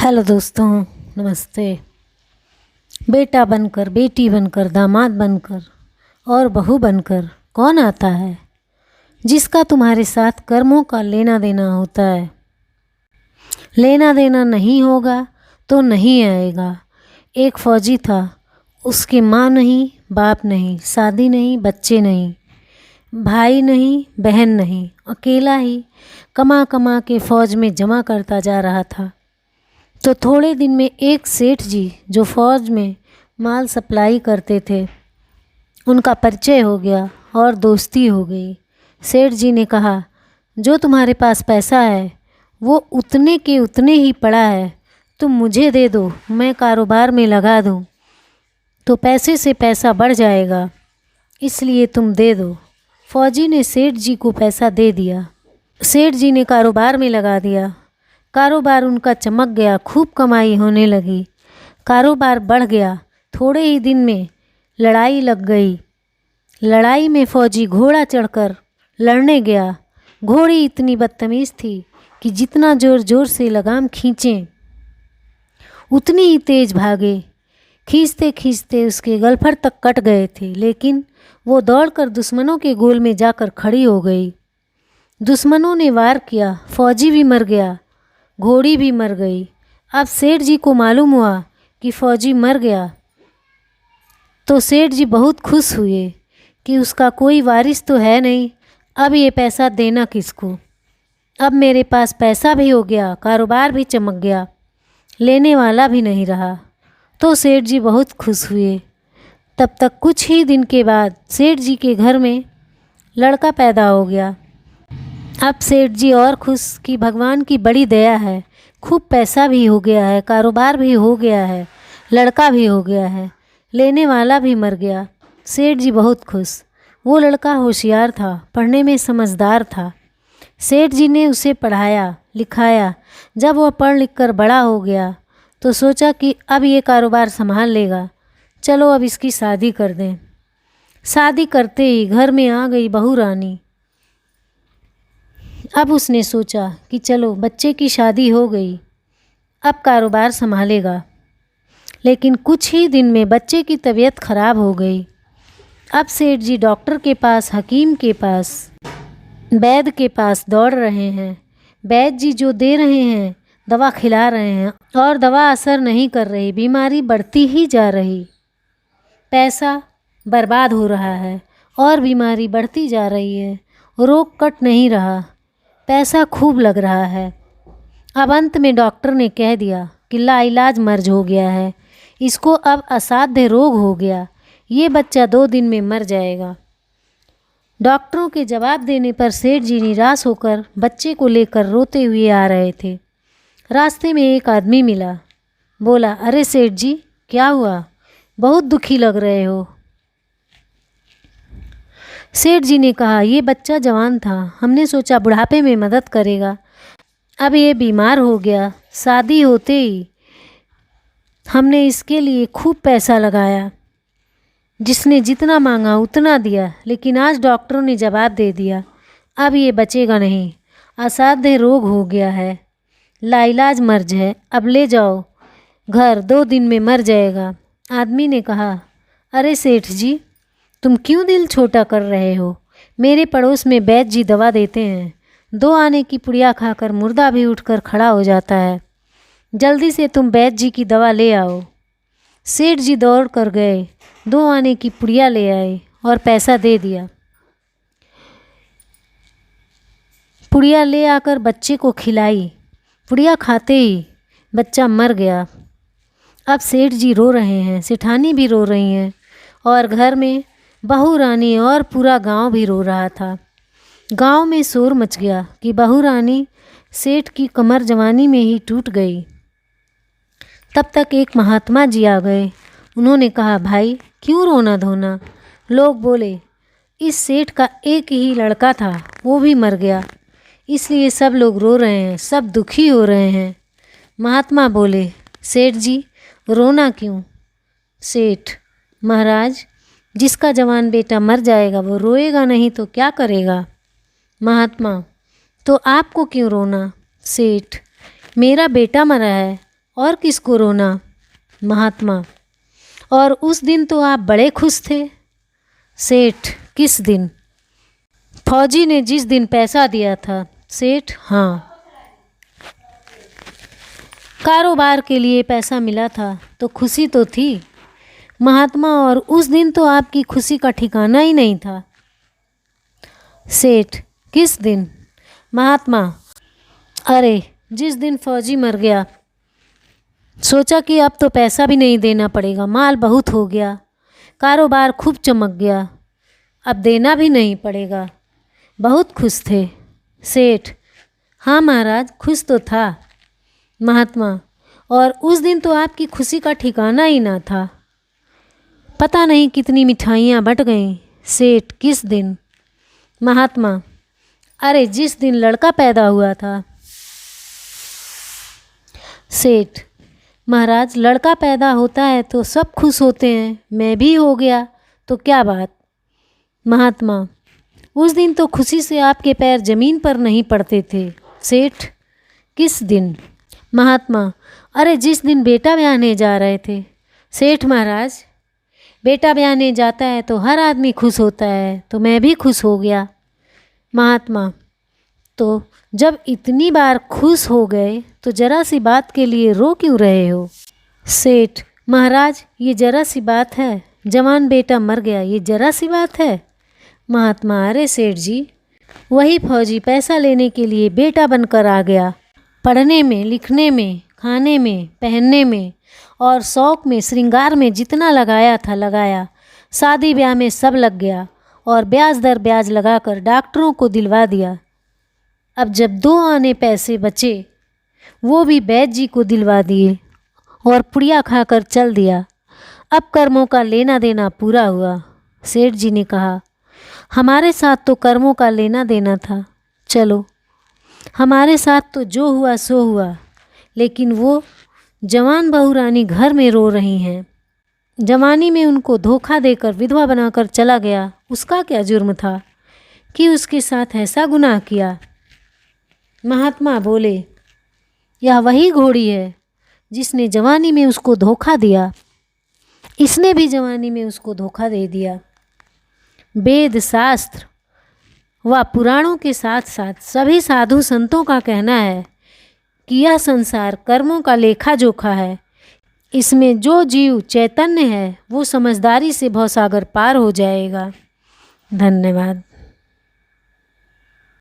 Hello दोस्तों, नमस्ते। बेटा बनकर, बेटी बनकर, दामाद बनकर और बहू बनकर कौन आता है जिसका तुम्हारे साथ कर्मों का लेना देना होता है। लेना देना नहीं होगा तो नहीं आएगा। एक फौजी था, उसकी माँ नहीं, बाप नहीं, शादी नहीं, बच्चे नहीं, भाई नहीं, बहन नहीं, अकेला ही कमा कमा के फ़ौज में जमा करता जा रहा था। तो थोड़े दिन में एक सेठ जी जो फ़ौज में माल सप्लाई करते थे, उनका परिचय हो गया और दोस्ती हो गई। सेठ जी ने कहा, जो तुम्हारे पास पैसा है वो उतने के उतने ही पड़ा है, तुम मुझे दे दो, मैं कारोबार में लगा दूं तो पैसे से पैसा बढ़ जाएगा, इसलिए तुम दे दो। फौजी ने सेठ जी को पैसा दे दिया। सेठ जी ने कारोबार में लगा दिया। कारोबार उनका चमक गया, खूब कमाई होने लगी, कारोबार बढ़ गया। थोड़े ही दिन में लड़ाई लग गई। लड़ाई में फौजी घोड़ा चढ़कर लड़ने गया। घोड़ी इतनी बदतमीज़ थी कि जितना ज़ोर ज़ोर से लगाम खींचें उतनी ही तेज़ भागे। खींचते खींचते उसके गलफर तक कट गए थे, लेकिन वो दौड़कर दुश्मनों के गोल में जाकर खड़ी हो गई। दुश्मनों ने वार किया, फौजी भी मर गया, घोड़ी भी मर गई। अब सेठ जी को मालूम हुआ कि फौजी मर गया तो सेठ जी बहुत खुश हुए कि उसका कोई वारिस तो है नहीं, अब ये पैसा देना किसको। अब मेरे पास पैसा भी हो गया, कारोबार भी चमक गया, लेने वाला भी नहीं रहा। तो सेठ जी बहुत खुश हुए। तब तक कुछ ही दिन के बाद सेठ जी के घर में लड़का पैदा हो गया। अब सेठ जी और खुश कि भगवान की बड़ी दया है, खूब पैसा भी हो गया है, कारोबार भी हो गया है, लड़का भी हो गया है, लेने वाला भी मर गया। सेठ जी बहुत खुश। वो लड़का होशियार था, पढ़ने में समझदार था। सेठ जी ने उसे पढ़ाया लिखाया। जब वह पढ़ लिख कर बड़ा हो गया तो सोचा कि अब ये कारोबार संभाल लेगा, चलो अब इसकी शादी कर दें। शादी करते ही घर में आ गई बहू रानी। अब उसने सोचा कि चलो बच्चे की शादी हो गई, अब कारोबार संभालेगा। लेकिन कुछ ही दिन में बच्चे की तबीयत खराब हो गई। अब सेठ जी डॉक्टर के पास, हकीम के पास, वैद्य के पास दौड़ रहे हैं। वैद्य जी जो दे रहे हैं, दवा खिला रहे हैं और दवा असर नहीं कर रही, बीमारी बढ़ती ही जा रही, पैसा बर्बाद हो रहा है और बीमारी बढ़ती जा रही है, रोग कट नहीं रहा, पैसा खूब लग रहा है। अब अंत में डॉक्टर ने कह दिया कि लाइलाज मर्ज हो गया है, इसको अब असाध्य रोग हो गया, ये बच्चा 2 दिन में मर जाएगा। डॉक्टरों के जवाब देने पर सेठ जी निराश होकर बच्चे को लेकर रोते हुए आ रहे थे। रास्ते में एक आदमी मिला। बोला, अरे सेठ जी, क्या हुआ, बहुत दुखी लग रहे हो। सेठ जी ने कहा, ये बच्चा जवान था, हमने सोचा बुढ़ापे में मदद करेगा, अब ये बीमार हो गया, शादी होते ही हमने इसके लिए खूब पैसा लगाया, जिसने जितना मांगा उतना दिया, लेकिन आज डॉक्टरों ने जवाब दे दिया, अब ये बचेगा नहीं, असाध्य रोग हो गया है, लाइलाज मर्ज है, अब ले जाओ घर, 2 दिन में मर जाएगा। आदमी ने कहा, अरे सेठ जी, तुम क्यों दिल छोटा कर रहे हो, मेरे पड़ोस में वैद्य जी दवा देते हैं, 2 आने की पुड़िया खाकर मुर्दा भी उठकर खड़ा हो जाता है, जल्दी से तुम वैद्य जी की दवा ले आओ। सेठ जी दौड़ कर गए, 2 आने की पुड़िया ले आए और पैसा दे दिया। पुड़िया ले आकर बच्चे को खिलाई। पुड़िया खाते ही बच्चा मर गया। अब सेठ जी रो रहे हैं, सेठानी भी रो रही हैं और घर में बहू रानी और पूरा गांव भी रो रहा था। गांव में शोर मच गया कि बहू रानी सेठ की कमर जवानी में ही टूट गई। तब तक एक महात्मा जी आ गए। उन्होंने कहा, भाई क्यों रोना धोना। लोग बोले, इस सेठ का एक ही लड़का था, वो भी मर गया, इसलिए सब लोग रो रहे हैं, सब दुखी हो रहे हैं। महात्मा बोले, सेठ जी रोना क्यों। सेठ, महाराज, जिसका जवान बेटा मर जाएगा वो रोएगा नहीं तो क्या करेगा। महात्मा, तो आपको क्यों रोना। सेठ, मेरा बेटा मरा है और किसको रोना? महात्मा: और उस दिन तो आप बड़े खुश थे। सेठ: किस दिन? फौजी ने जिस दिन पैसा दिया था। सेठ: हाँ। कारोबार के लिए पैसा मिला था तो खुशी तो थी। महात्मा: और उस दिन तो आपकी खुशी का ठिकाना ही नहीं था। सेठ: किस दिन? महात्मा: अरे, जिस दिन फौजी मर गया। सोचा कि अब तो पैसा भी नहीं देना पड़ेगा, माल बहुत हो गया, कारोबार खूब चमक गया, अब देना भी नहीं पड़ेगा। बहुत खुश थे। सेठ: हाँ महाराज, खुश तो था। महात्मा: और उस दिन तो आपकी खुशी का ठिकाना ही ना था। पता नहीं कितनी मिठाइयाँ बंट गईं। सेठ: किस दिन? महात्मा: अरे, जिस दिन लड़का पैदा हुआ था। सेठ: महाराज, लड़का पैदा होता है तो सब खुश होते हैं, मैं भी हो गया तो क्या बात? महात्मा: उस दिन तो खुशी से आपके पैर जमीन पर नहीं पड़ते थे। सेठ: किस दिन? महात्मा: अरे, जिस दिन बेटा ब्याहने जा रहे थे। सेठ: महाराज, बेटा ब्याहने जाता है तो हर आदमी खुश होता है, तो मैं भी खुश हो गया। महात्मा: तो जब इतनी बार खुश हो गए तो जरा सी बात के लिए रो क्यों रहे हो? सेठ: महाराज, ये जरा सी बात है, जवान बेटा मर गया, ये जरा सी बात है। महात्मा: अरे सेठ जी, वही फौजी पैसा लेने के लिए बेटा बनकर आ गया। पढ़ने में, लिखने में, खाने में, पहनने में और शौक में, श्रृंगार में जितना लगाया था लगाया, शादी ब्याह में सब लग गया और ब्याज दर ब्याज लगाकर डॉक्टरों को दिलवा दिया। अब जब 2 आने पैसे बचे वो भी वैद्य जी को दिलवा दिए और पुड़िया खाकर चल दिया। अब कर्मों का लेना देना पूरा हुआ। सेठ जी ने कहा, हमारे साथ तो कर्मों का लेना देना था, चलो हमारे साथ तो जो हुआ सो हुआ, लेकिन वो जवान बहू रानी घर में रो रही हैं। जवानी में उनको धोखा देकर विधवा बनाकर चला गया, उसका क्या जुर्म था कि उसके साथ ऐसा गुनाह किया? महात्मा बोले, यह वही घोड़ी है जिसने जवानी में उसको धोखा दिया, इसने भी जवानी में उसको धोखा दे दिया। वेद शास्त्र व पुराणों के साथ साथ सभी साधु संतों का कहना है कि यह संसार कर्मों का लेखा जोखा है। इसमें जो जीव चैतन्य है वो समझदारी से भवसागर पार हो जाएगा। धन्यवाद।